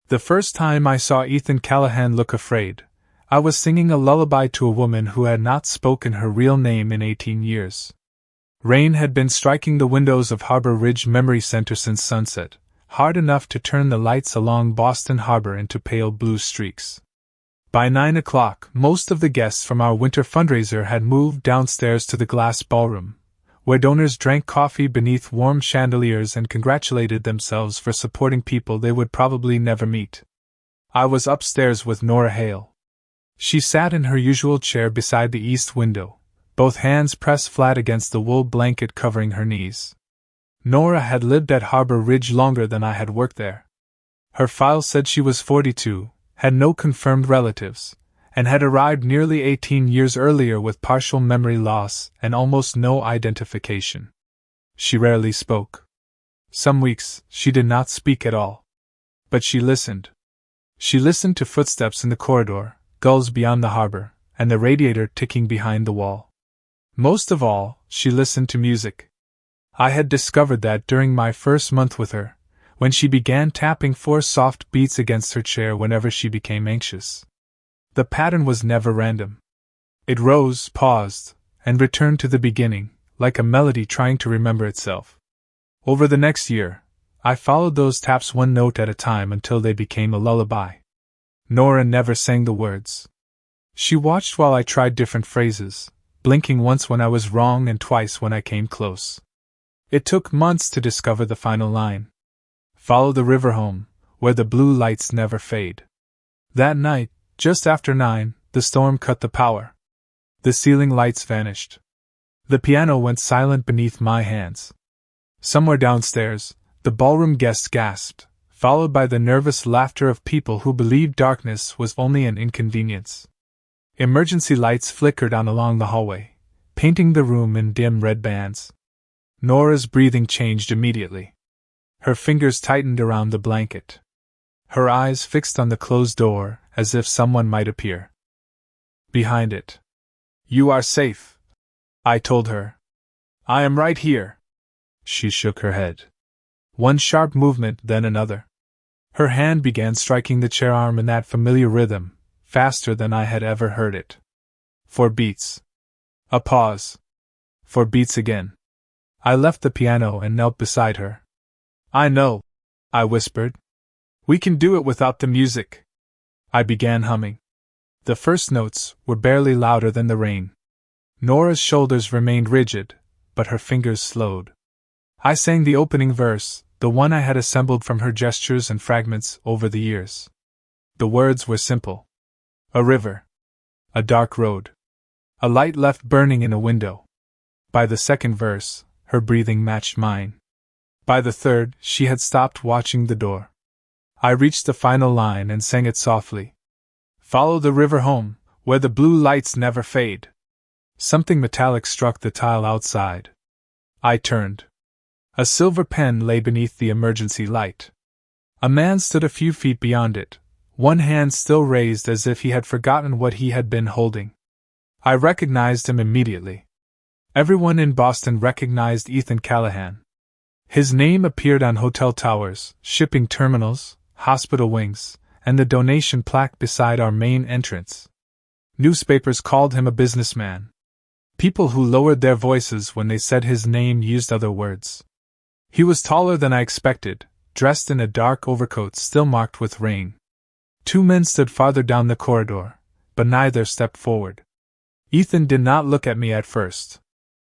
The first time I saw Ethan Callahan look afraid, I was singing a lullaby to a woman who had not spoken her real name in 18 years. Rain had been striking the windows of Harbor Ridge Memory Center since sunset, hard enough to turn the lights along Boston Harbor into pale blue streaks. By 9 o'clock, most of the guests from our winter fundraiser had moved downstairs to the glass ballroom, where donors drank coffee beneath warm chandeliers and congratulated themselves for supporting people they would probably never meet. I was upstairs with Nora Hale. She sat in her usual chair beside the east window, both hands pressed flat against the wool blanket covering her knees. Nora had lived at Harbor Ridge longer than I had worked there. Her file said she was 42, had no confirmed relatives, and had arrived nearly 18 years earlier with partial memory loss and almost no identification. She rarely spoke. Some weeks she did not speak at all. But she listened. She listened to footsteps in the corridor, gulls beyond the harbor, and the radiator ticking behind the wall. Most of all, she listened to music. I had discovered that during my first month with her, when she began tapping 4 soft beats against her chair whenever she became anxious. The pattern was never random. It rose, paused, and returned to the beginning, like a melody trying to remember itself. Over the next year, I followed those taps one note at a time until they became a lullaby. Nora never sang the words. She watched while I tried different phrases, blinking once when I was wrong and twice when I came close. It took months to discover the final line. Follow the river home, where the blue lights never fade. That night, just after 9, the storm cut the power. The ceiling lights vanished. The piano went silent beneath my hands. Somewhere downstairs, the ballroom guests gasped, followed by the nervous laughter of people who believed darkness was only an inconvenience. Emergency lights flickered on along the hallway, painting the room in dim red bands. Nora's breathing changed immediately. Her fingers tightened around the blanket. Her eyes fixed on the closed door, as if someone might appear behind it. "You are safe," I told her. "I am right here." She shook her head. One sharp movement, then another. Her hand began striking the chair arm in that familiar rhythm, faster than I had ever heard it. 4 beats. A pause. 4 beats again. I left the piano and knelt beside her. "I know," I whispered. "We can do it without the music." I began humming. The first notes were barely louder than the rain. Nora's shoulders remained rigid, but her fingers slowed. I sang the opening verse, the one I had assembled from her gestures and fragments over the years. The words were simple. A river. A dark road. A light left burning in a window. By the second verse, her breathing matched mine. By the third, she had stopped watching the door. I reached the final line and sang it softly. "Follow the river home, where the blue lights never fade." Something metallic struck the tile outside. I turned. A silver pen lay beneath the emergency light. A man stood a few feet beyond it, one hand still raised as if he had forgotten what he had been holding. I recognized him immediately. Everyone in Boston recognized Ethan Callahan. His name appeared on hotel towers, shipping terminals, hospital wings, and the donation plaque beside our main entrance. Newspapers called him a businessman. People who lowered their voices when they said his name used other words. He was taller than I expected, dressed in a dark overcoat still marked with rain. 2 men stood farther down the corridor, but neither stepped forward. Ethan did not look at me at first.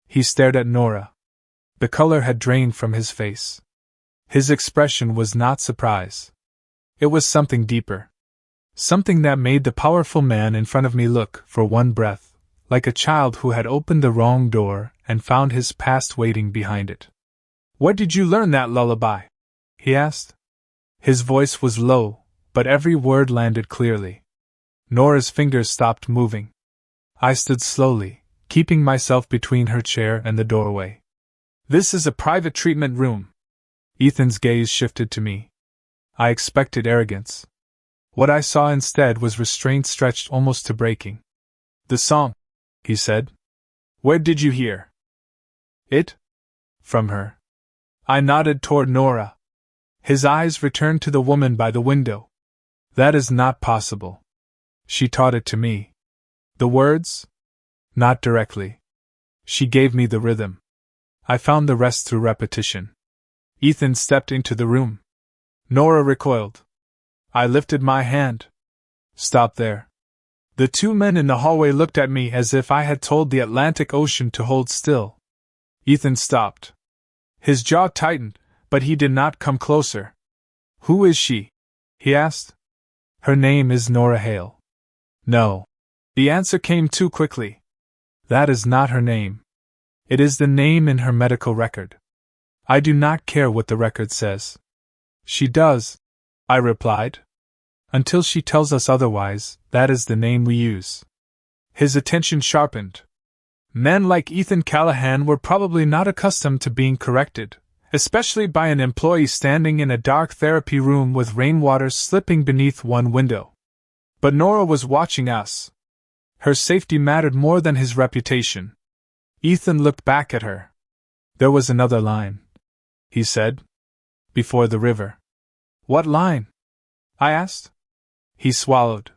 He stared at Nora. The color had drained from his face. His expression was not surprise. It was something deeper. Something that made the powerful man in front of me look, for one breath, like a child who had opened the wrong door and found his past waiting behind it. "Where did you learn that lullaby?" he asked. His voice was low, but every word landed clearly. Nora's fingers stopped moving. I stood slowly, keeping myself between her chair and the doorway. "This is a private treatment room." Ethan's gaze shifted to me. I expected arrogance. What I saw instead was restraint stretched almost to breaking. "The song," he said. "Where did you hear it?" "From her." I nodded toward Nora. His eyes returned to the woman by the window. That is not possible. She taught it to me. The words? Not directly. She gave me the rhythm. I found the rest through repetition. Ethan stepped into the room. Nora recoiled. I lifted my hand. Stop there. The two men in the hallway looked at me as if I had told the Atlantic Ocean to hold still. Ethan stopped. His jaw tightened, but he did not come closer. Who is she? He asked. Her name is Nora Hale. No. The answer came too quickly. That is not her name. It is the name in her medical record. I do not care what the record says. She does, I replied. Until she tells us otherwise, that is the name we use. His attention sharpened. Men like Ethan Callahan were probably not accustomed to being corrected, especially by an employee standing in a dark therapy room with rainwater slipping beneath one window. But Nora was watching us. Her safety mattered more than his reputation. Ethan looked back at her. There was another line, he said. Before the river. What line? I asked. He swallowed.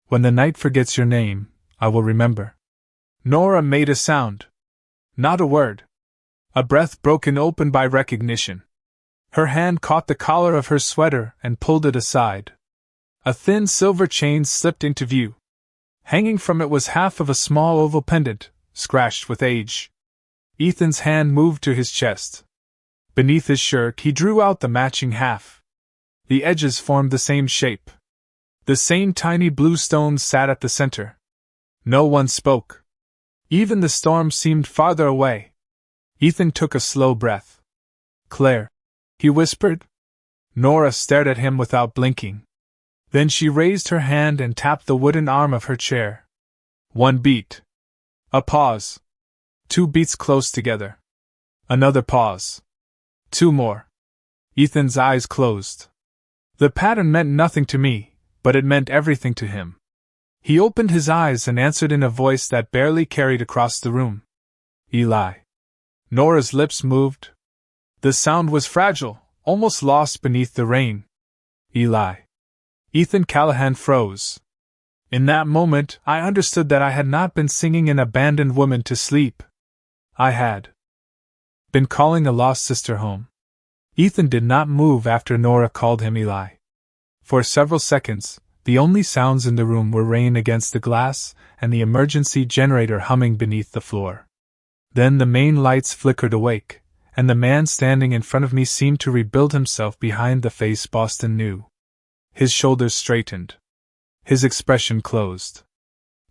When the night forgets your name, I will remember. Nora made a sound. Not a word. A breath broken open by recognition. Her hand caught the collar of her sweater and pulled it aside. A thin silver chain slipped into view. Hanging from it was half of a small oval pendant, scratched with age. Ethan's hand moved to his chest. Beneath his shirt he drew out the matching half. The edges formed the same shape. The same tiny blue stones sat at the center. No one spoke. Even the storm seemed farther away. Ethan took a slow breath. Claire, he whispered. Nora stared at him without blinking. Then she raised her hand and tapped the wooden arm of her chair. One beat. A pause. 2 beats close together. Another pause. 2 more. Ethan's eyes closed. The pattern meant nothing to me, but it meant everything to him. He opened his eyes and answered in a voice that barely carried across the room. Eli. Nora's lips moved. The sound was fragile, almost lost beneath the rain. Eli. Ethan Callahan froze. In that moment, I understood that I had not been singing an abandoned woman to sleep. I had been calling a lost sister home. Ethan did not move after Nora called him Eli. For several seconds, the only sounds in the room were rain against the glass and the emergency generator humming beneath the floor. Then the main lights flickered awake, and the man standing in front of me seemed to rebuild himself behind the face Boston knew. His shoulders straightened. His expression closed.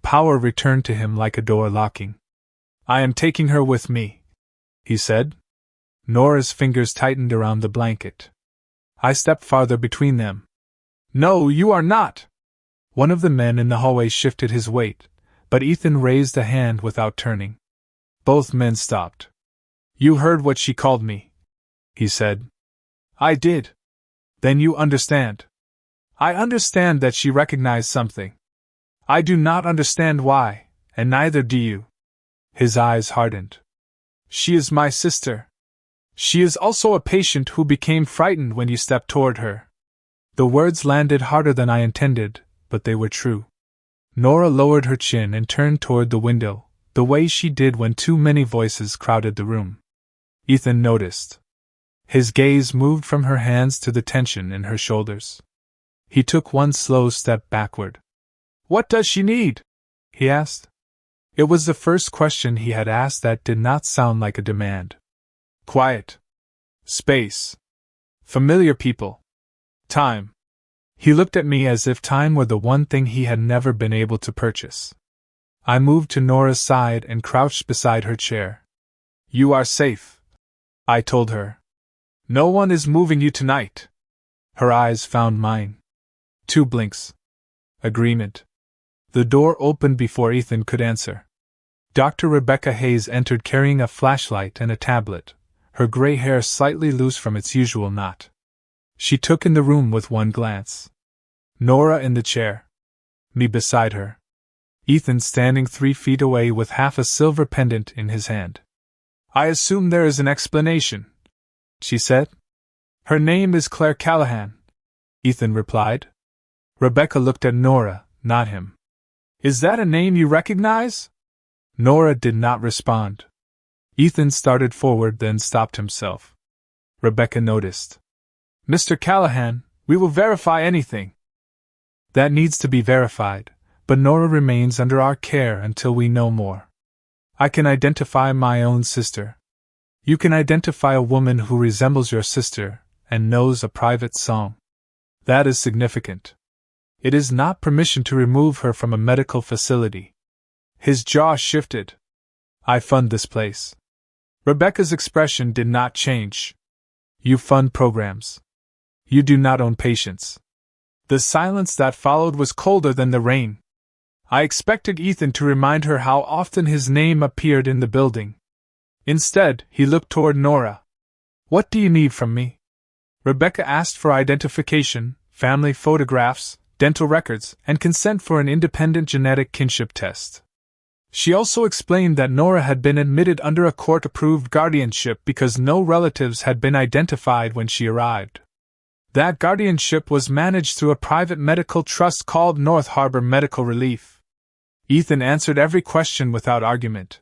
Power returned to him like a door locking. I am taking her with me, he said. Nora's fingers tightened around the blanket. I stepped farther between them. No, you are not! One of the men in the hallway shifted his weight, but Ethan raised a hand without turning. Both men stopped. You heard what she called me, he said. I did. Then you understand. I understand that she recognized something. I do not understand why, and neither do you. His eyes hardened. She is my sister. She is also a patient who became frightened when you stepped toward her. The words landed harder than I intended, but they were true. Nora lowered her chin and turned toward the window, the way she did when too many voices crowded the room. Ethan noticed. His gaze moved from her hands to the tension in her shoulders. He took one slow step backward. What does she need? He asked. It was the first question he had asked that did not sound like a demand. Quiet. Space. Familiar people. Time. He looked at me as if time were the one thing he had never been able to purchase. I moved to Nora's side and crouched beside her chair. You are safe, I told her. No one is moving you tonight. Her eyes found mine. 2 blinks. Agreement. The door opened before Ethan could answer. Dr. Rebecca Hayes entered carrying a flashlight and a tablet, her gray hair slightly loose from its usual knot. She took in the room with one glance. Nora in the chair. Me beside her. Ethan standing 3 feet away with half a silver pendant in his hand. I assume there is an explanation, she said. Her name is Claire Callahan, Ethan replied. Rebecca looked at Nora, not him. Is that a name you recognize? Nora did not respond. Ethan started forward, then stopped himself. Rebecca noticed. Mr. Callahan, we will verify anything that needs to be verified, but Nora remains under our care until we know more. I can identify my own sister. You can identify a woman who resembles your sister and knows a private song. That is significant. It is not permission to remove her from a medical facility. His jaw shifted. I fund this place. Rebecca's expression did not change. You fund programs. You do not own patients. The silence that followed was colder than the rain. I expected Ethan to remind her how often his name appeared in the building. Instead, he looked toward Nora. What do you need from me? Rebecca asked for identification, family photographs, dental records, and consent for an independent genetic kinship test. She also explained that Nora had been admitted under a court-approved guardianship because no relatives had been identified when she arrived. That guardianship was managed through a private medical trust called North Harbor Medical Relief. Ethan answered every question without argument.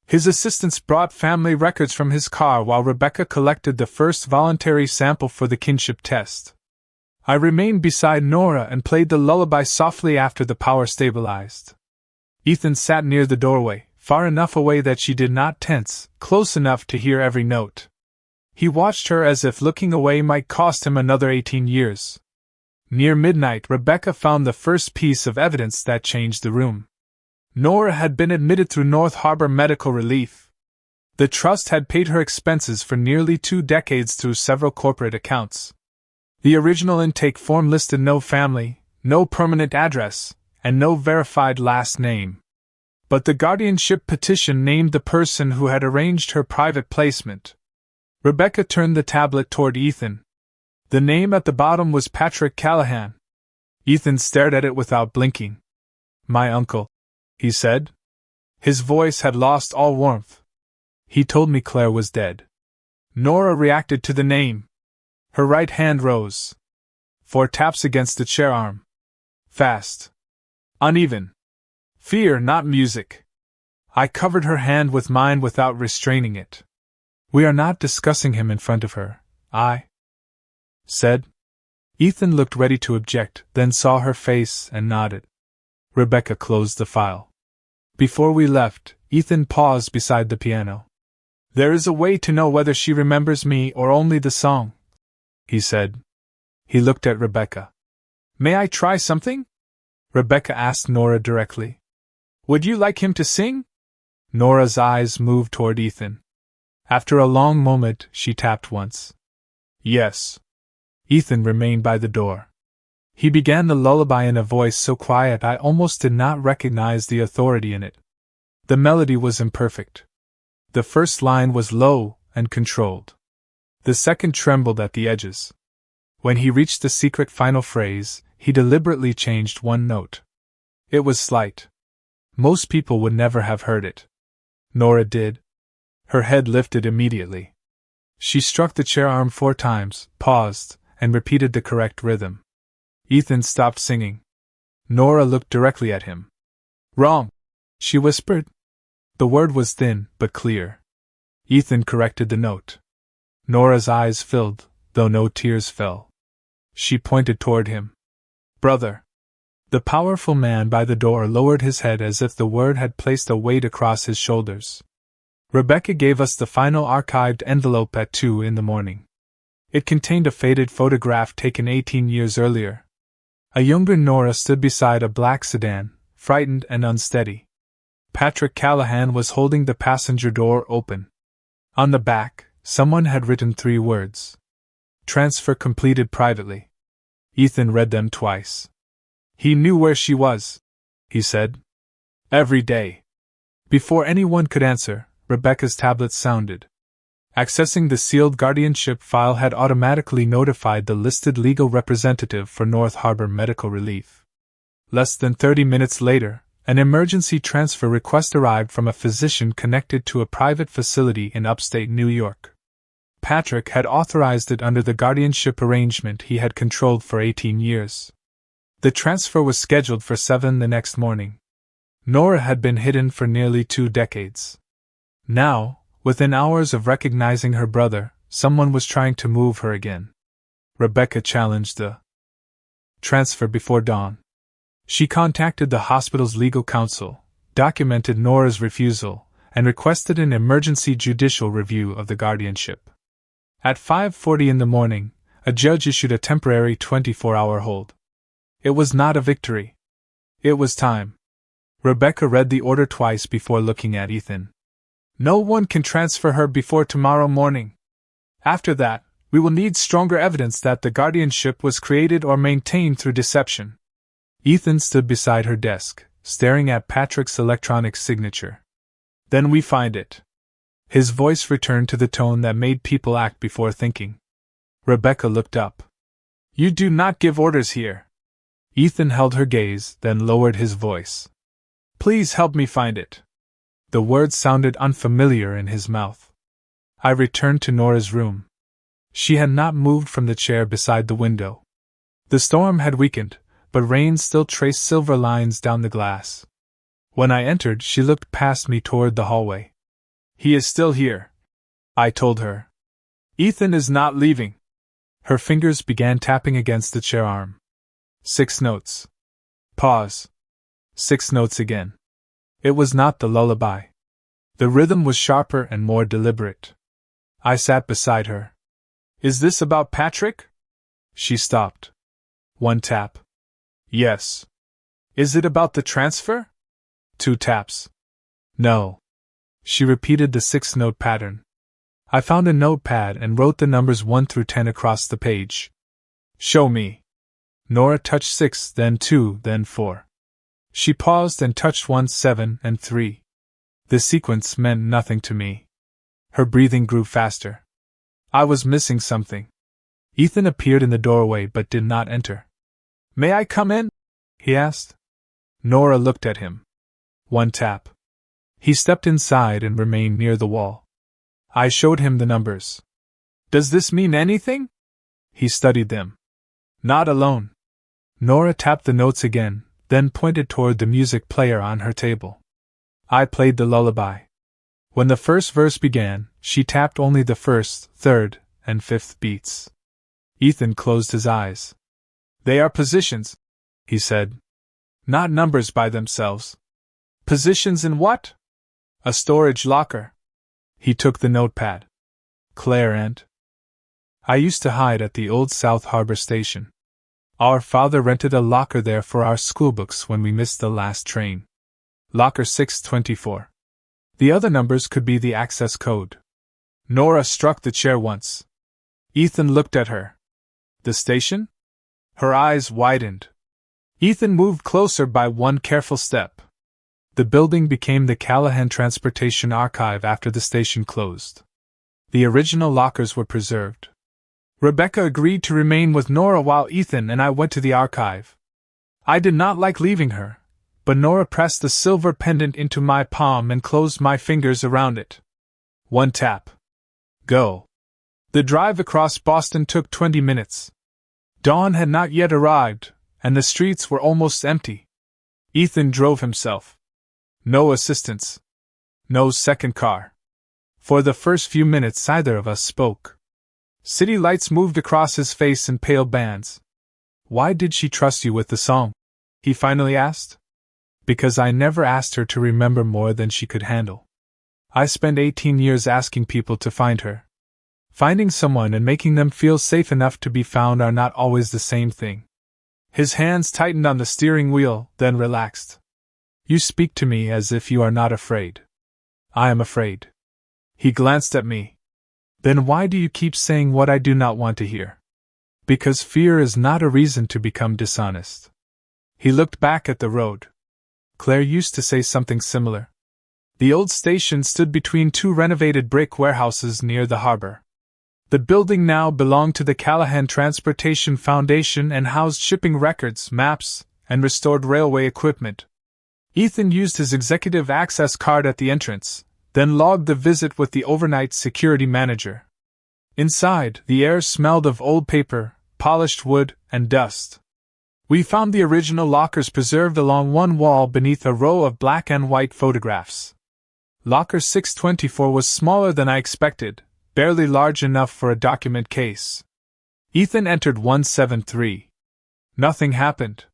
His assistants brought family records from his car while Rebecca collected the first voluntary sample for the kinship test. I remained beside Nora and played the lullaby softly after the power stabilized. Ethan sat near the doorway, far enough away that she did not tense, close enough to hear every note. He watched her as if looking away might cost him another 18 years. Near midnight, Rebecca found the first piece of evidence that changed the room. Nora had been admitted through North Harbor Medical Relief. The trust had paid her expenses for nearly 2 decades through several corporate accounts. The original intake form listed no family, no permanent address, and no verified last name. But the guardianship petition named the person who had arranged her private placement. Rebecca turned the tablet toward Ethan. The name at the bottom was Patrick Callahan. Ethan stared at it without blinking. My uncle, he said. His voice had lost all warmth. He told me Claire was dead. Nora reacted to the name. Her right hand rose. 4 taps against the chair arm. Fast. Uneven. Fear, not music. I covered her hand with mine without restraining it. We are not discussing him in front of her, I said. Ethan looked ready to object, then saw her face and nodded. Rebecca closed the file. Before we left, Ethan paused beside the piano. There is a way to know whether she remembers me or only the song, he said. He looked at Rebecca. May I try something? Rebecca asked Nora directly. Would you like him to sing? Nora's eyes moved toward Ethan. After a long moment, she tapped once. Yes. Ethan remained by the door. He began the lullaby in a voice so quiet I almost did not recognize the authority in it. The melody was imperfect. The first line was low and controlled. The second trembled at the edges. When he reached the secret final phrase, he deliberately changed one note. It was slight. Most people would never have heard it. Nora did. Her head lifted immediately. She struck the chair arm 4 times, paused, and repeated the correct rhythm. Ethan stopped singing. Nora looked directly at him. Wrong, she whispered. The word was thin, but clear. Ethan corrected the note. Nora's eyes filled, though no tears fell. She pointed toward him. Brother. The powerful man by the door lowered his head as if the word had placed a weight across his shoulders. Rebecca gave us the final archived envelope at 2 in the morning. It contained a faded photograph taken 18 years earlier. A younger Nora stood beside a black sedan, frightened and unsteady. Patrick Callahan was holding the passenger door open. On the back, someone had written 3 words. Transfer completed privately. Ethan read them twice. He knew where she was, he said. Every day. Before anyone could answer, Rebecca's tablet sounded. Accessing the sealed guardianship file had automatically notified the listed legal representative for North Harbor Medical Relief. Less than 30 minutes later, an emergency transfer request arrived from a physician connected to a private facility in upstate New York. Patrick had authorized it under the guardianship arrangement he had controlled for 18 years. The transfer was scheduled for 7 the next morning. Nora had been hidden for nearly 2 decades. Now, within hours of recognizing her brother, someone was trying to move her again. Rebecca challenged the transfer before dawn. She contacted the hospital's legal counsel, documented Nora's refusal, and requested an emergency judicial review of the guardianship. At 5:40 in the morning, a judge issued a temporary 24-hour hold. It was not a victory. It was time. Rebecca read the order twice before looking at Ethan. No one can transfer her before tomorrow morning. After that, we will need stronger evidence that the guardianship was created or maintained through deception. Ethan stood beside her desk, staring at Patrick's electronic signature. Then we find it. His voice returned to the tone that made people act before thinking. Rebecca looked up. You do not give orders here. Ethan held her gaze, then lowered his voice. Please help me find it. The words sounded unfamiliar in his mouth. I returned to Nora's room. She had not moved from the chair beside the window. The storm had weakened, but rain still traced silver lines down the glass. When I entered, she looked past me toward the hallway. He is still here, I told her. Ethan is not leaving. Her fingers began tapping against the chair arm. 6 notes. Pause. 6 notes again. It was not the lullaby. The rhythm was sharper and more deliberate. I sat beside her. Is this about Patrick? She stopped. 1 tap. Yes. Is it about the transfer? 2 taps. No. She repeated the 6-note pattern. I found a notepad and wrote the numbers 1 through 10 across the page. Show me. Nora touched 6, then 2, then 4. She paused and touched 1, 7, and 3. The sequence meant nothing to me. Her breathing grew faster. I was missing something. Ethan appeared in the doorway but did not enter. May I come in? He asked. Nora looked at him. 1 tap. He stepped inside and remained near the wall. I showed him the numbers. Does this mean anything? He studied them. Not alone. Nora tapped the notes again, then pointed toward the music player on her table. I played the lullaby. When the first verse began, she tapped only the first, third, and fifth beats. Ethan closed his eyes. They are positions, he said. Not numbers by themselves. Positions in what? A storage locker. He took the notepad. Claire and I used to hide at the old South Harbor station. Our father rented a locker there for our schoolbooks when we missed the last train. Locker 624. The other numbers could be the access code. Nora struck the chair once. Ethan looked at her. The station? Her eyes widened. Ethan moved closer by 1 careful step. The building became the Callahan Transportation Archive after the station closed. The original lockers were preserved. Rebecca agreed to remain with Nora while Ethan and I went to the archive. I did not like leaving her, but Nora pressed the silver pendant into my palm and closed my fingers around it. 1 tap. Go. The drive across Boston took 20 minutes. Dawn had not yet arrived, and the streets were almost empty. Ethan drove himself. No assistance. No second car. For the first few minutes neither of us spoke. City lights moved across his face in pale bands. Why did she trust you with the song? He finally asked. Because I never asked her to remember more than she could handle. I spent 18 years asking people to find her. Finding someone and making them feel safe enough to be found are not always the same thing. His hands tightened on the steering wheel, then relaxed. You speak to me as if you are not afraid. I am afraid. He glanced at me. Then why do you keep saying what I do not want to hear? Because fear is not a reason to become dishonest. He looked back at the road. Claire used to say something similar. The old station stood between 2 renovated brick warehouses near the harbor. The building now belonged to the Callahan Transportation Foundation and housed shipping records, maps, and restored railway equipment. Ethan used his executive access card at the entrance, then logged the visit with the overnight security manager. Inside, the air smelled of old paper, polished wood, and dust. We found the original lockers preserved along one wall beneath a row of black and white photographs. Locker 624 was smaller than I expected, barely large enough for a document case. Ethan entered 173. Nothing happened.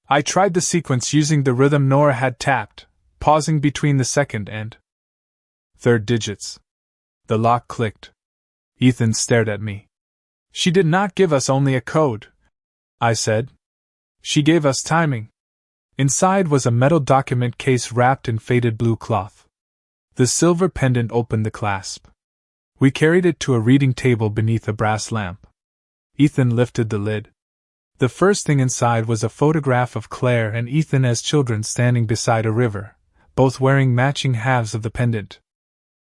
I tried the sequence using the rhythm Nora had tapped, pausing between the second and third digits. The lock clicked. Ethan stared at me. She did not give us only a code, I said. She gave us timing. Inside was a metal document case wrapped in faded blue cloth. The silver pendant opened the clasp. We carried it to a reading table beneath a brass lamp. Ethan lifted the lid. The first thing inside was a photograph of Claire and Ethan as children standing beside a river, both wearing matching halves of the pendant.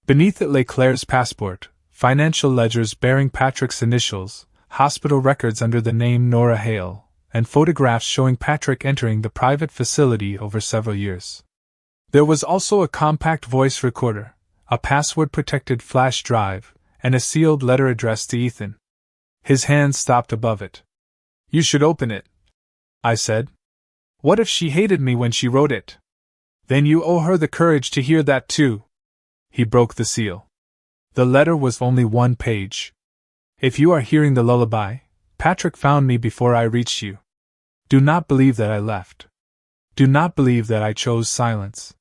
Beneath it lay Claire's passport, financial ledgers bearing Patrick's initials, hospital records under the name Nora Hale, and photographs showing Patrick entering the private facility over several years. There was also a compact voice recorder, a password-protected flash drive, and a sealed letter addressed to Ethan. His hand stopped above it. "You should open it," I said. "What if she hated me when she wrote it? Then you owe her the courage to hear that too." He broke the seal. The letter was only one page. "If you are hearing the lullaby, Patrick found me before I reached you. Do not believe that I left. Do not believe that I chose silence.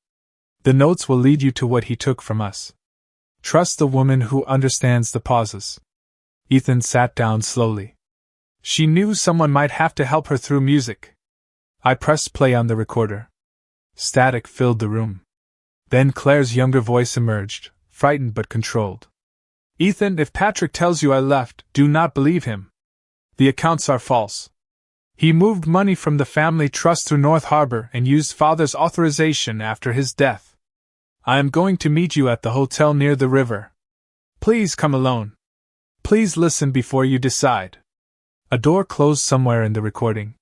The notes will lead you to what he took from us. Trust the woman who understands the pauses." Ethan sat down slowly. She knew someone might have to help her through music. I pressed play on the recorder. Static filled the room. Then Claire's younger voice emerged, frightened but controlled. "Ethan, if Patrick tells you I left, do not believe him. The accounts are false. He moved money from the family trust through North Harbor and used father's authorization after his death. I am going to meet you at the hotel near the river. Please come alone. Please listen before you decide." A door closed somewhere in the recording.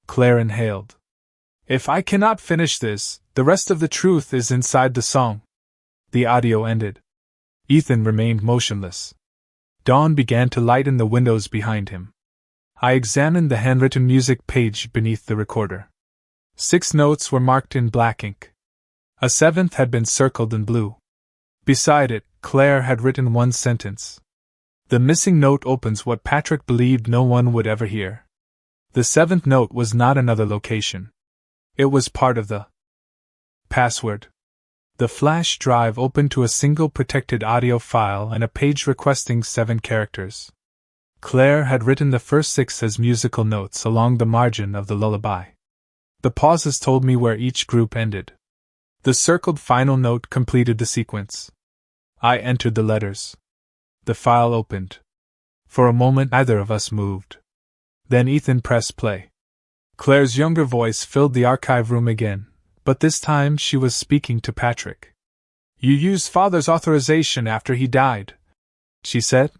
Claire inhaled. "If I cannot finish this, the rest of the truth is inside the song." The audio ended. Ethan remained motionless. Dawn began to lighten the windows behind him. I examined the handwritten music page beneath the recorder. 6 notes were marked in black ink. A 7th had been circled in blue. Beside it, Claire had written one sentence. "The missing note opens what Patrick believed no one would ever hear." The 7th note was not another location. It was part of the password. The flash drive opened to a single protected audio file and a page requesting 7 characters. Claire had written the first 6 as musical notes along the margin of the lullaby. The pauses told me where each group ended. The circled final note completed the sequence. I entered the letters. The file opened. For a moment neither of us moved. Then Ethan pressed play. Claire's younger voice filled the archive room again, but this time she was speaking to Patrick. "You used father's authorization after he died," she said.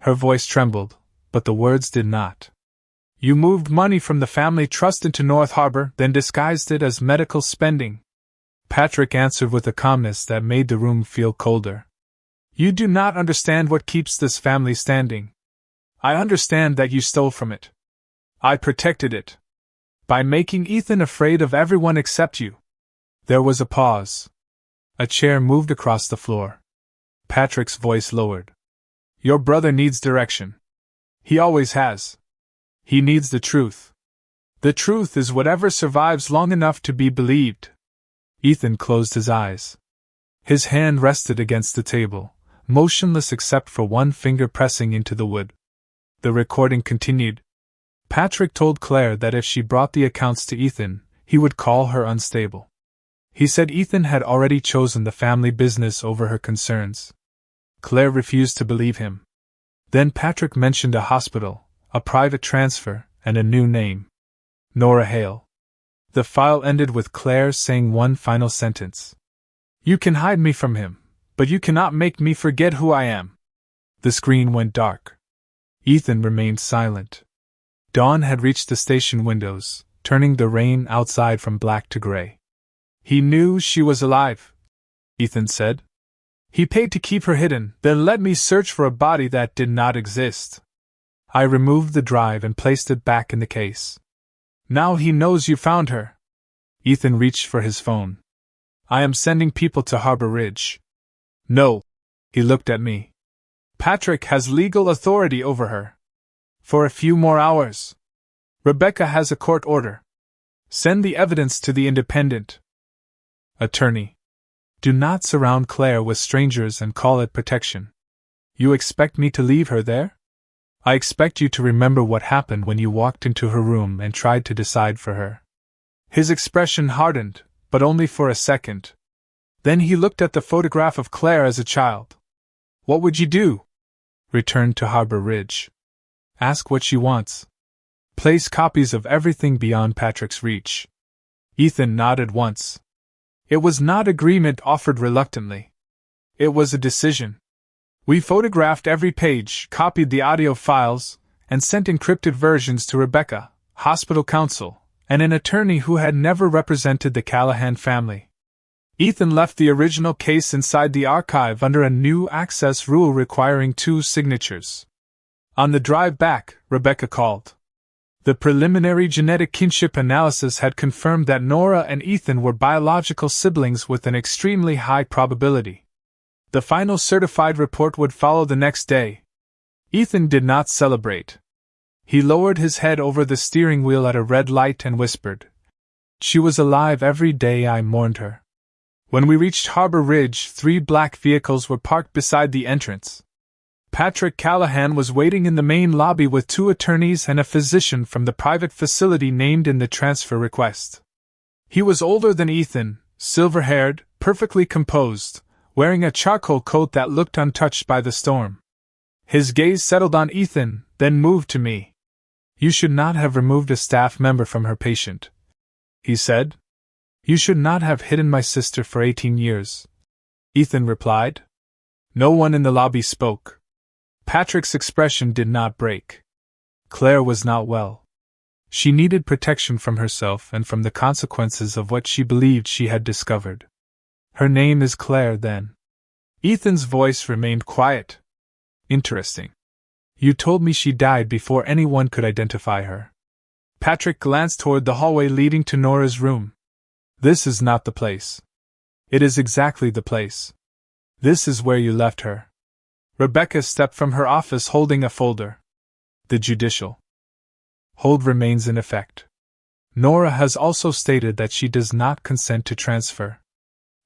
Her voice trembled, but the words did not. "You moved money from the family trust into North Harbor, then disguised it as medical spending." Patrick answered with a calmness that made the room feel colder. "You do not understand what keeps this family standing. I understand that you stole from it. I protected it. By making Ethan afraid of everyone except you." There was a pause. A chair moved across the floor. Patrick's voice lowered. "Your brother needs direction. He always has. He needs the truth. The truth is whatever survives long enough to be believed." Ethan closed his eyes. His hand rested against the table, motionless except for one finger pressing into the wood. The recording continued. Patrick told Claire that if she brought the accounts to Ethan, he would call her unstable. He said Ethan had already chosen the family business over her concerns. Claire refused to believe him. Then Patrick mentioned a hospital, a private transfer, and a new name. Nora Hale. The file ended with Claire saying one final sentence. "You can hide me from him, but you cannot make me forget who I am." The screen went dark. Ethan remained silent. Dawn had reached the station windows, turning the rain outside from black to gray. "He knew she was alive," Ethan said. "He paid to keep her hidden, then let me search for a body that did not exist." I removed the drive and placed it back in the case. Now he knows you found her. Ethan reached for his phone. I am sending people to Harbor Ridge. No. He looked at me. Patrick has legal authority over her. For a few more hours. Rebecca has a court order. Send the evidence to the Independent. Attorney. Do not surround Claire with strangers and call it protection. You expect me to leave her there? I expect you to remember what happened when you walked into her room and tried to decide for her. His expression hardened, but only for a second. Then he looked at the photograph of Claire as a child. What would you do? Return to Harbor Ridge. Ask what she wants. Place copies of everything beyond Patrick's reach. Ethan nodded once. It was not agreement offered reluctantly. It was a decision. We photographed every page, copied the audio files, and sent encrypted versions to Rebecca, hospital counsel, and an attorney who had never represented the Callahan family. Ethan left the original case inside the archive under a new access rule requiring 2 signatures. On the drive back, Rebecca called. The preliminary genetic kinship analysis had confirmed that Nora and Ethan were biological siblings with an extremely high probability. The final certified report would follow the next day. Ethan did not celebrate. He lowered his head over the steering wheel at a red light and whispered, "She was alive every day I mourned her." When we reached Harbor Ridge, 3 black vehicles were parked beside the entrance. Patrick Callahan was waiting in the main lobby with 2 attorneys and a physician from the private facility named in the transfer request. He was older than Ethan, silver-haired, perfectly composed, wearing a charcoal coat that looked untouched by the storm. His gaze settled on Ethan, then moved to me. "You should not have removed a staff member from her patient," he said. "You should not have hidden my sister for 18 years. Ethan replied. No one in the lobby spoke. Patrick's expression did not break. Claire was not well. She needed protection from herself and from the consequences of what she believed she had discovered. Her name is Claire, then. Ethan's voice remained quiet. Interesting. You told me she died before anyone could identify her. Patrick glanced toward the hallway leading to Nora's room. This is not the place. It is exactly the place. This is where you left her. Rebecca stepped from her office holding a folder. The judicial hold remains in effect. Nora has also stated that she does not consent to transfer.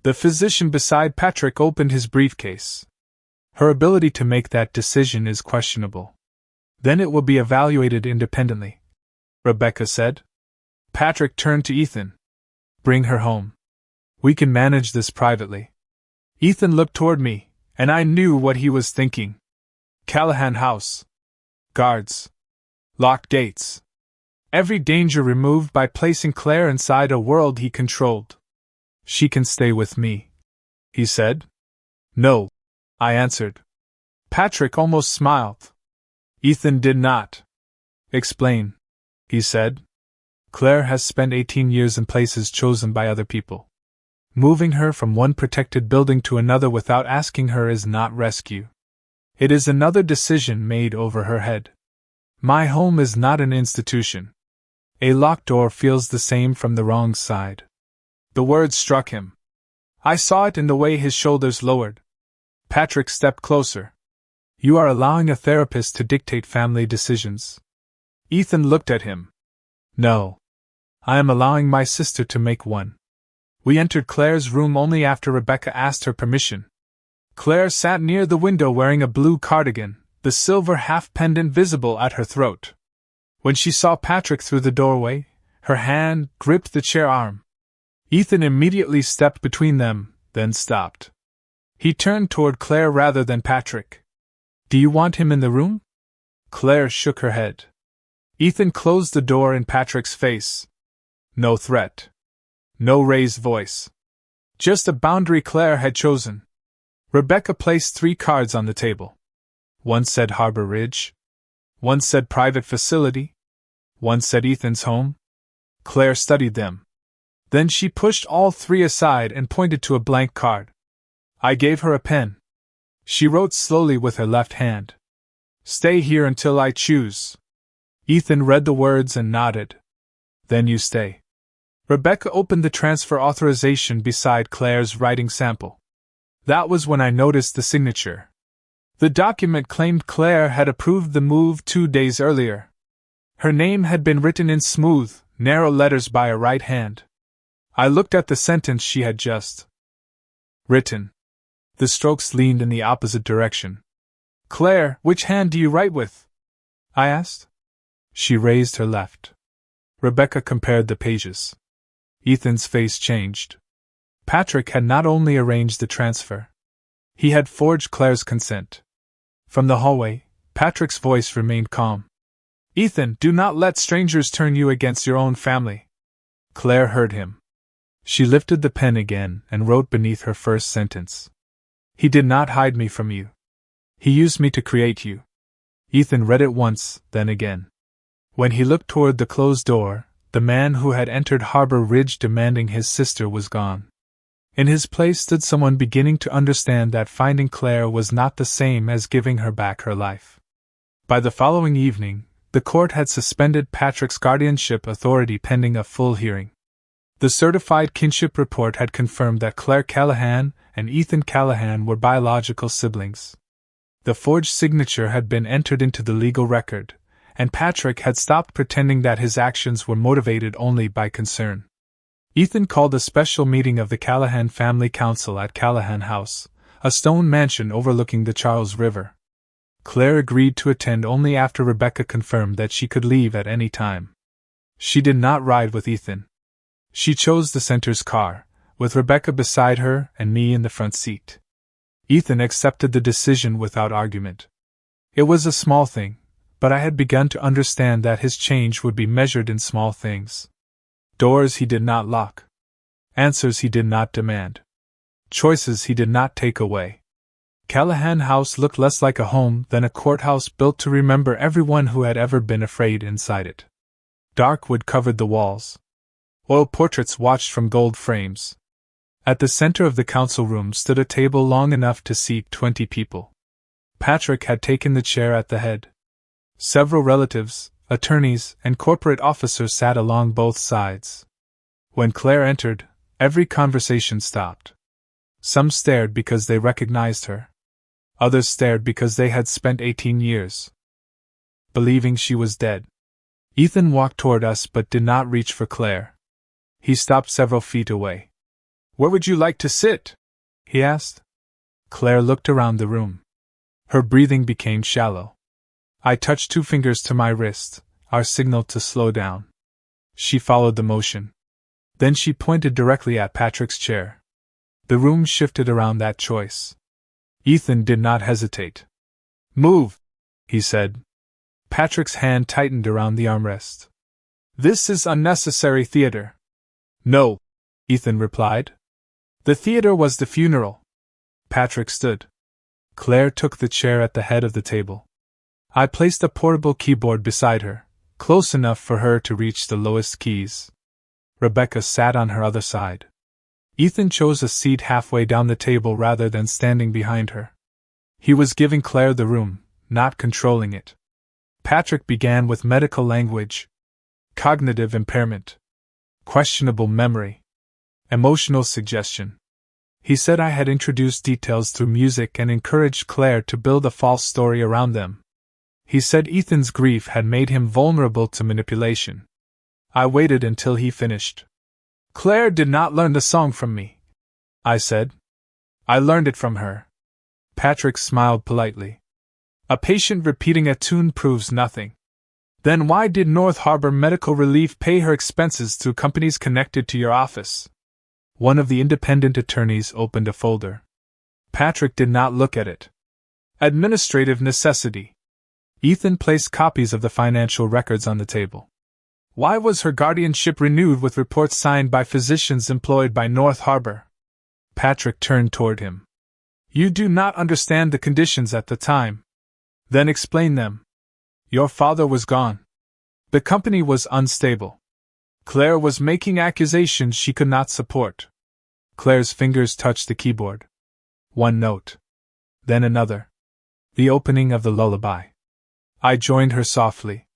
The physician beside Patrick opened his briefcase. Her ability to make that decision is questionable. Then it will be evaluated independently, Rebecca said. Patrick turned to Ethan. Bring her home. We can manage this privately. Ethan looked toward me, and I knew what he was thinking. Callahan House. Guards. Locked gates. Every danger removed by placing Claire inside a world he controlled. She can stay with me, he said. No, I answered. Patrick almost smiled. Ethan did not. Explain, he said. Claire has spent 18 years in places chosen by other people. Moving her from one protected building to another without asking her is not rescue. It is another decision made over her head. My home is not an institution. A locked door feels the same from the wrong side. The words struck him. I saw it in the way his shoulders lowered. Patrick stepped closer. You are allowing a therapist to dictate family decisions. Ethan looked at him. No. I am allowing my sister to make one. We entered Claire's room only after Rebecca asked her permission. Claire sat near the window wearing a blue cardigan, the silver half-pendant visible at her throat. When she saw Patrick through the doorway, her hand gripped the chair arm. Ethan immediately stepped between them, then stopped. He turned toward Claire rather than Patrick. Do you want him in the room? Claire shook her head. Ethan closed the door in Patrick's face. No threat. No raised voice. Just a boundary Claire had chosen. Rebecca placed 3 cards on the table. One said Harbor Ridge. One said private facility. One said Ethan's home. Claire studied them. Then she pushed all 3 aside and pointed to a blank card. I gave her a pen. She wrote slowly with her left hand. Stay here until I choose. Ethan read the words and nodded. Then you stay. Rebecca opened the transfer authorization beside Claire's writing sample. That was when I noticed the signature. The document claimed Claire had approved the move 2 days earlier. Her name had been written in smooth, narrow letters by a right hand. I looked at the sentence she had just written. The strokes leaned in the opposite direction. Claire, which hand do you write with? I asked. She raised her left. Rebecca compared the pages. Ethan's face changed. Patrick had not only arranged the transfer, he had forged Claire's consent. From the hallway, Patrick's voice remained calm. Ethan, do not let strangers turn you against your own family. Claire heard him. She lifted the pen again and wrote beneath her first sentence. He did not hide me from you. He used me to create you. Ethan read it once, then again. When he looked toward the closed door, the man who had entered Harbor Ridge demanding his sister was gone. In his place stood someone beginning to understand that finding Claire was not the same as giving her back her life. By the following evening, the court had suspended Patrick's guardianship authority pending a full hearing. The certified kinship report had confirmed that Claire Callahan and Ethan Callahan were biological siblings. The forged signature had been entered into the legal record, and Patrick had stopped pretending that his actions were motivated only by concern. Ethan called a special meeting of the Callahan Family Council at Callahan House, a stone mansion overlooking the Charles River. Claire agreed to attend only after Rebecca confirmed that she could leave at any time. She did not ride with Ethan. She chose the center's car, with Rebecca beside her and me in the front seat. Ethan accepted the decision without argument. It was a small thing, but I had begun to understand that his change would be measured in small things. Doors he did not lock. Answers he did not demand. Choices he did not take away. Callahan House looked less like a home than a courthouse built to remember everyone who had ever been afraid inside it. Dark wood covered the walls. Oil portraits watched from gold frames. At the center of the council room stood a table long enough to seat 20 people. Patrick had taken the chair at the head. Several relatives, attorneys, and corporate officers sat along both sides. When Claire entered, every conversation stopped. Some stared because they recognized her. Others stared because they had spent 18 years believing she was dead. Ethan walked toward us but did not reach for Claire. He stopped several feet away. Where would you like to sit? He asked. Claire looked around the room. Her breathing became shallow. I touched 2 fingers to my wrist, our signal to slow down. She followed the motion. Then she pointed directly at Patrick's chair. The room shifted around that choice. Ethan did not hesitate. Move, he said. Patrick's hand tightened around the armrest. This is unnecessary theater. No, Ethan replied. The theater was the funeral. Patrick stood. Claire took the chair at the head of the table. I placed a portable keyboard beside her, close enough for her to reach the lowest keys. Rebecca sat on her other side. Ethan chose a seat halfway down the table rather than standing behind her. He was giving Claire the room, not controlling it. Patrick began with medical language. Cognitive impairment. Questionable memory. Emotional suggestion. He said I had introduced details through music and encouraged Claire to build a false story around them. He said Ethan's grief had made him vulnerable to manipulation. I waited until he finished. Claire did not learn the song from me, I said. I learned it from her. Patrick smiled politely. A patient repeating a tune proves nothing. Then why did North Harbor Medical Relief pay her expenses through companies connected to your office? One of the independent attorneys opened a folder. Patrick did not look at it. Administrative necessity. Ethan placed copies of the financial records on the table. Why was her guardianship renewed with reports signed by physicians employed by North Harbor? Patrick turned toward him. You do not understand the conditions at the time. Then explain them. Your father was gone. The company was unstable. Claire was making accusations she could not support. Claire's fingers touched the keyboard. One note. Then another. The opening of the lullaby. I joined her softly.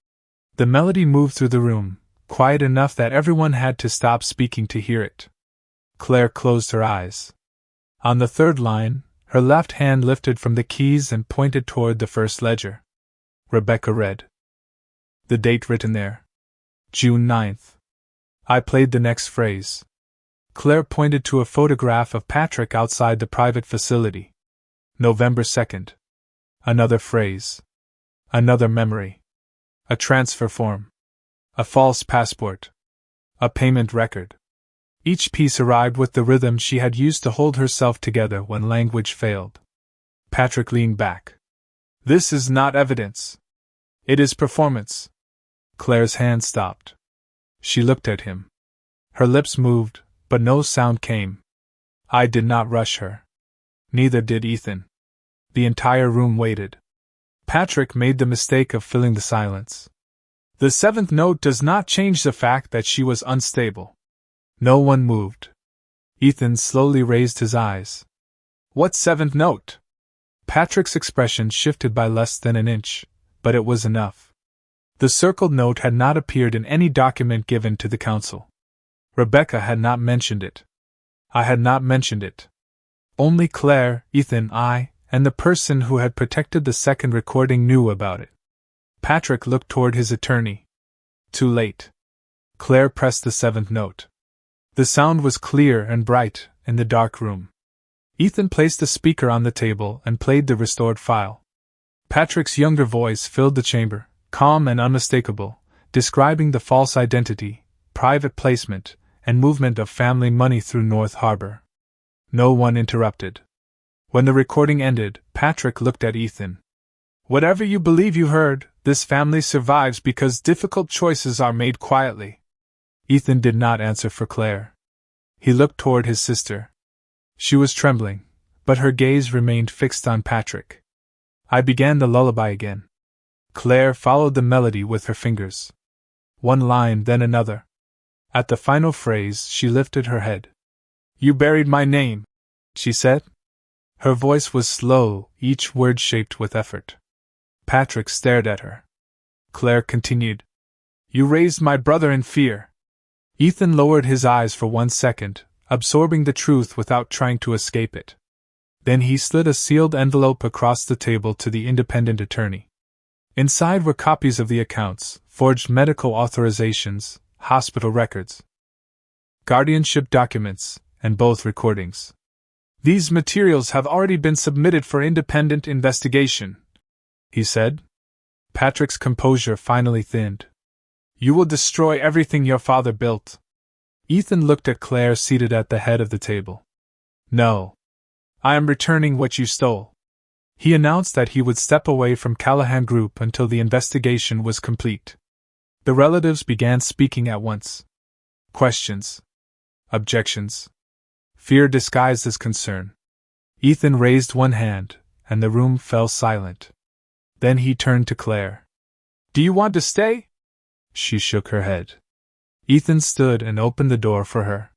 The melody moved through the room, quiet enough that everyone had to stop speaking to hear it. Claire closed her eyes. On the third line, her left hand lifted from the keys and pointed toward the first ledger. Rebecca read. The date written there. June 9th. I played the next phrase. Claire pointed to a photograph of Patrick outside the private facility. November 2nd. Another phrase. Another memory. A transfer form. A false passport. A payment record. Each piece arrived with the rhythm she had used to hold herself together when language failed. Patrick leaned back. This is not evidence. It is performance. Claire's hand stopped. She looked at him. Her lips moved, but no sound came. I did not rush her. Neither did Ethan. The entire room waited. Patrick made the mistake of filling the silence. The seventh note does not change the fact that she was unstable. No one moved. Ethan slowly raised his eyes. What seventh note? Patrick's expression shifted by less than an inch, but it was enough. The circled note had not appeared in any document given to the council. Rebecca had not mentioned it. I had not mentioned it. Only Claire, Ethan, I, and the person who had protected the second recording knew about it. Patrick looked toward his attorney. Too late. Claire pressed the seventh note. The sound was clear and bright in the dark room. Ethan placed the speaker on the table and played the restored file. Patrick's younger voice filled the chamber, calm and unmistakable, describing the false identity, private placement, and movement of family money through North Harbor. No one interrupted. When the recording ended, Patrick looked at Ethan. Whatever you believe you heard, this family survives because difficult choices are made quietly. Ethan did not answer for Claire. He looked toward his sister. She was trembling, but her gaze remained fixed on Patrick. I began the lullaby again. Claire followed the melody with her fingers. One line, then another. At the final phrase, she lifted her head. You buried my name, she said. Her voice was slow, each word shaped with effort. Patrick stared at her. Claire continued. You raised my brother in fear. Ethan lowered his eyes for 1 second, absorbing the truth without trying to escape it. Then he slid a sealed envelope across the table to the independent attorney. Inside were copies of the accounts, forged medical authorizations, hospital records, guardianship documents, and both recordings. These materials have already been submitted for independent investigation, he said. Patrick's composure finally thinned. You will destroy everything your father built. Ethan looked at Claire seated at the head of the table. No. I am returning what you stole. He announced that he would step away from Callahan Group until the investigation was complete. The relatives began speaking at once. Questions. Objections. Fear disguised as concern. Ethan raised one hand, and the room fell silent. Then he turned to Claire. Do you want to stay? She shook her head. Ethan stood and opened the door for her.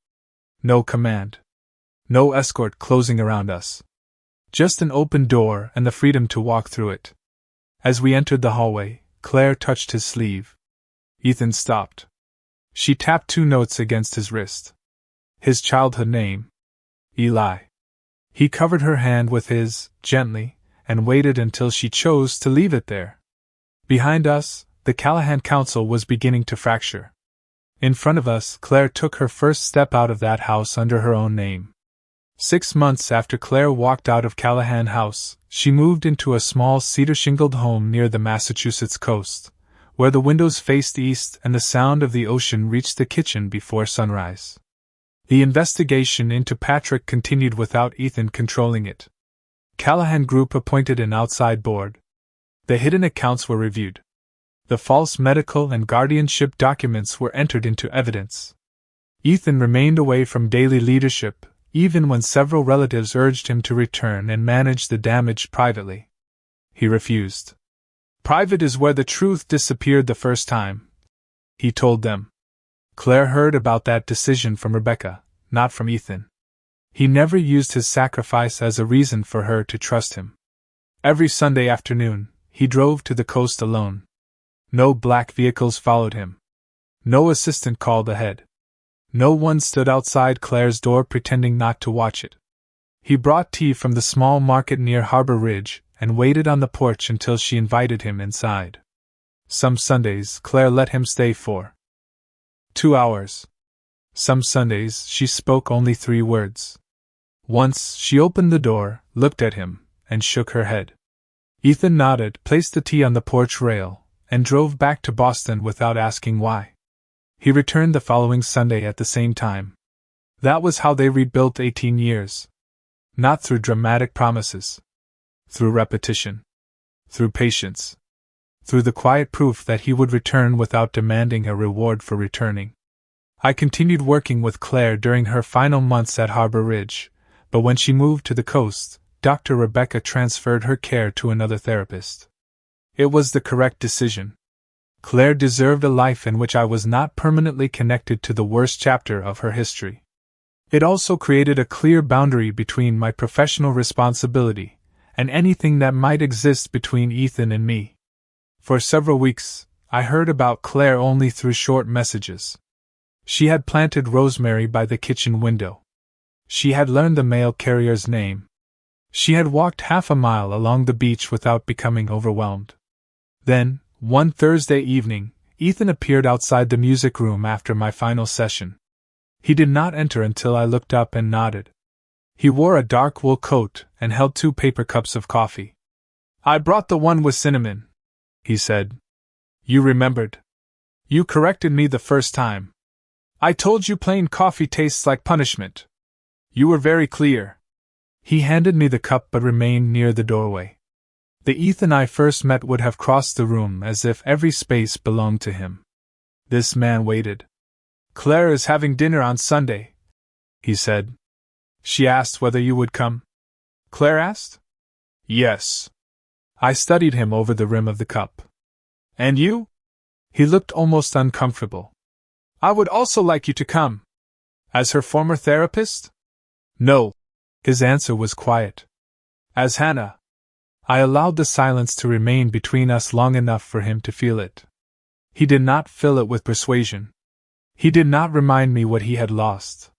No command. No escort closing around us. Just an open door and the freedom to walk through it. As we entered the hallway, Claire touched his sleeve. Ethan stopped. She tapped 2 notes against his wrist. His childhood name. Eli. He covered her hand with his, gently, and waited until she chose to leave it there. Behind us, the Callahan Council was beginning to fracture. In front of us, Claire took her first step out of that house under her own name. 6 months after Claire walked out of Callahan House, she moved into a small cedar-shingled home near the Massachusetts coast, where the windows faced east and the sound of the ocean reached the kitchen before sunrise. The investigation into Patrick continued without Ethan controlling it. Callahan Group appointed an outside board. The hidden accounts were reviewed. The false medical and guardianship documents were entered into evidence. Ethan remained away from daily leadership, even when several relatives urged him to return and manage the damage privately. He refused. Private is where the truth disappeared the first time, he told them. Claire heard about that decision from Rebecca, not from Ethan. He never used his sacrifice as a reason for her to trust him. Every Sunday afternoon, he drove to the coast alone. No black vehicles followed him. No assistant called ahead. No one stood outside Claire's door pretending not to watch it. He brought tea from the small market near Harbor Ridge and waited on the porch until she invited him inside. Some Sundays, Claire let him stay for 2 hours. Some Sundays, she spoke only 3 words. Once, she opened the door, looked at him, and shook her head. Ethan nodded, placed the tea on the porch rail, and drove back to Boston without asking why. He returned the following Sunday at the same time. That was how they rebuilt 18 years. Not through dramatic promises. Through repetition. Through patience. Through the quiet proof that he would return without demanding a reward for returning. I continued working with Claire during her final months at Harbor Ridge, but when she moved to the coast, Dr. Rebecca transferred her care to another therapist. It was the correct decision. Claire deserved a life in which I was not permanently connected to the worst chapter of her history. It also created a clear boundary between my professional responsibility and anything that might exist between Ethan and me. For several weeks, I heard about Claire only through short messages. She had planted rosemary by the kitchen window. She had learned the mail carrier's name. She had walked half a mile along the beach without becoming overwhelmed. Then, one Thursday evening, Ethan appeared outside the music room after my final session. He did not enter until I looked up and nodded. He wore a dark wool coat and held 2 paper cups of coffee. "I brought the one with cinnamon," he said. "You remembered. You corrected me the first time. I told you plain coffee tastes like punishment. You were very clear." He handed me the cup but remained near the doorway. The Ethan I first met would have crossed the room as if every space belonged to him. This man waited. "Claire is having dinner on Sunday," he said. "She asked whether you would come." "Claire asked?" "Yes." I studied him over the rim of the cup. "And you?" He looked almost uncomfortable. "I would also like you to come." "As her former therapist?" "No." His answer was quiet. "As Hannah." I allowed the silence to remain between us long enough for him to feel it. He did not fill it with persuasion. He did not remind me what he had lost.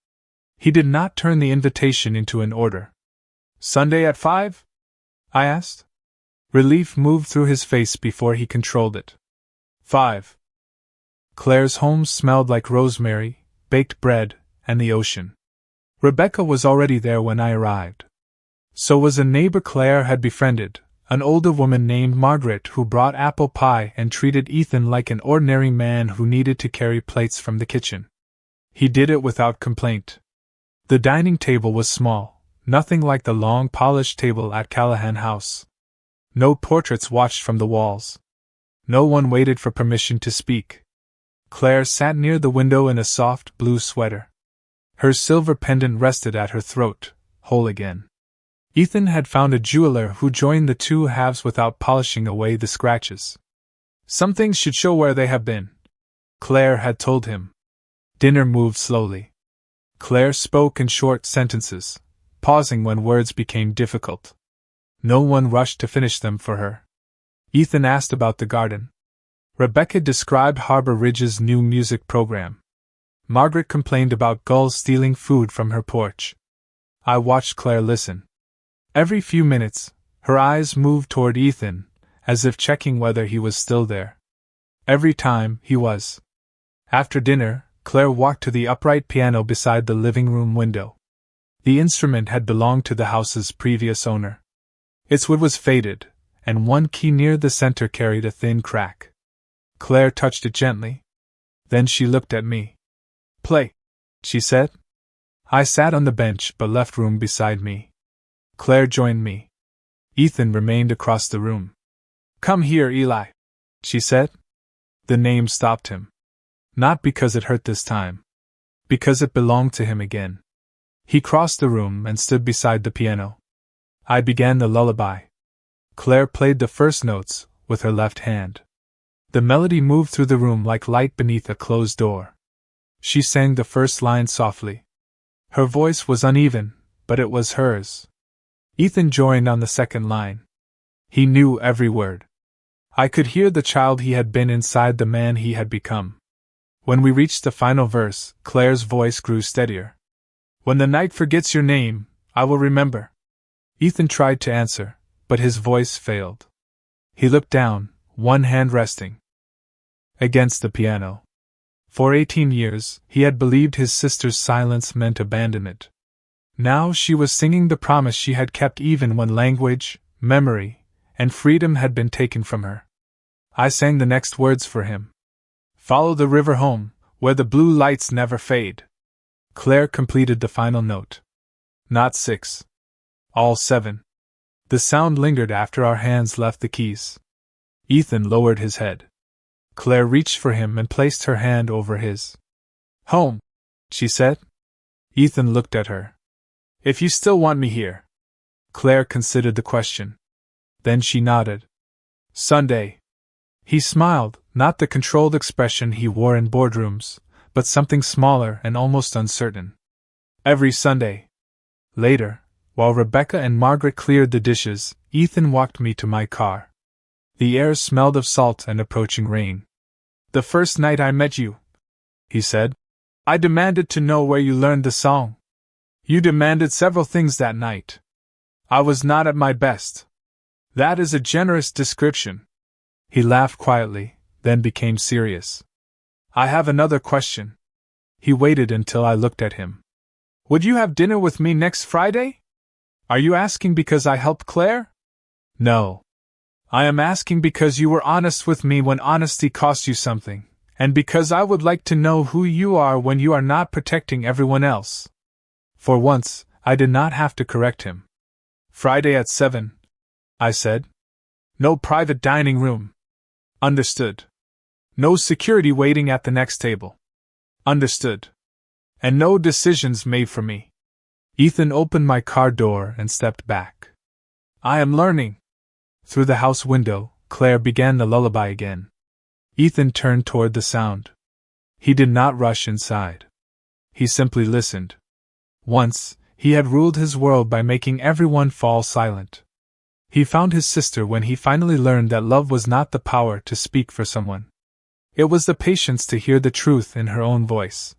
He did not turn the invitation into an order. "Sunday at 5?" I asked. Relief moved through his face before he controlled it. 5. Claire's home smelled like rosemary, baked bread, and the ocean. Rebecca was already there when I arrived. So was a neighbor Claire had befriended, an older woman named Margaret who brought apple pie and treated Ethan like an ordinary man who needed to carry plates from the kitchen. He did it without complaint. The dining table was small, nothing like the long polished table at Callahan House. No portraits watched from the walls. No one waited for permission to speak. Claire sat near the window in a soft blue sweater. Her silver pendant rested at her throat, whole again. Ethan had found a jeweler who joined the 2 halves without polishing away the scratches. "Some things should show where they have been," Claire had told him. Dinner moved slowly. Claire spoke in short sentences, pausing when words became difficult. No one rushed to finish them for her. Ethan asked about the garden. Rebecca described Harbor Ridge's new music program. Margaret complained about gulls stealing food from her porch. I watched Claire listen. Every few minutes, her eyes moved toward Ethan, as if checking whether he was still there. Every time, he was. After dinner, Claire walked to the upright piano beside the living room window. The instrument had belonged to the house's previous owner. Its wood was faded, and one key near the center carried a thin crack. Claire touched it gently. Then she looked at me. "Play," she said. I sat on the bench but left room beside me. Claire joined me. Ethan remained across the room. "Come here, Eli," she said. The name stopped him. Not because it hurt this time. Because it belonged to him again. He crossed the room and stood beside the piano. I began the lullaby. Claire played the first notes, with her left hand. The melody moved through the room like light beneath a closed door. She sang the first line softly. Her voice was uneven, but it was hers. Ethan joined on the second line. He knew every word. I could hear the child he had been inside the man he had become. When we reached the final verse, Claire's voice grew steadier. When the night forgets your name, I will remember. Ethan tried to answer, but his voice failed. He looked down, one hand resting against the piano. For 18 years, he had believed his sister's silence meant abandonment. Now she was singing the promise she had kept even when language, memory, and freedom had been taken from her. I sang the next words for him. Follow the river home, where the blue lights never fade. Claire completed the final note. Not 6. All 7. The sound lingered after our hands left the keys. Ethan lowered his head. Claire reached for him and placed her hand over his. Home, she said. Ethan looked at her. If you still want me here. Claire considered the question. Then she nodded. Sunday. He smiled, not the controlled expression he wore in boardrooms, but something smaller and almost uncertain. Every Sunday. Later, while Rebecca and Margaret cleared the dishes, Ethan walked me to my car. The air smelled of salt and approaching rain. The first night I met you, he said, I demanded to know where you learned the song. You demanded several things that night. I was not at my best. That is a generous description. He laughed quietly, then became serious. I have another question. He waited until I looked at him. Would you have dinner with me next Friday? Are you asking because I helped Claire? No. I am asking because you were honest with me when honesty cost you something, and because I would like to know who you are when you are not protecting everyone else. For once, I did not have to correct him. Friday at 7, I said. No private dining room. Understood. No security waiting at the next table. Understood. And no decisions made for me. Ethan opened my car door and stepped back. I am learning. Through the house window, Claire began the lullaby again. Ethan turned toward the sound. He did not rush inside. He simply listened. Once, he had ruled his world by making everyone fall silent. He found his sister when he finally learned that love was not the power to speak for someone. It was the patience to hear the truth in her own voice.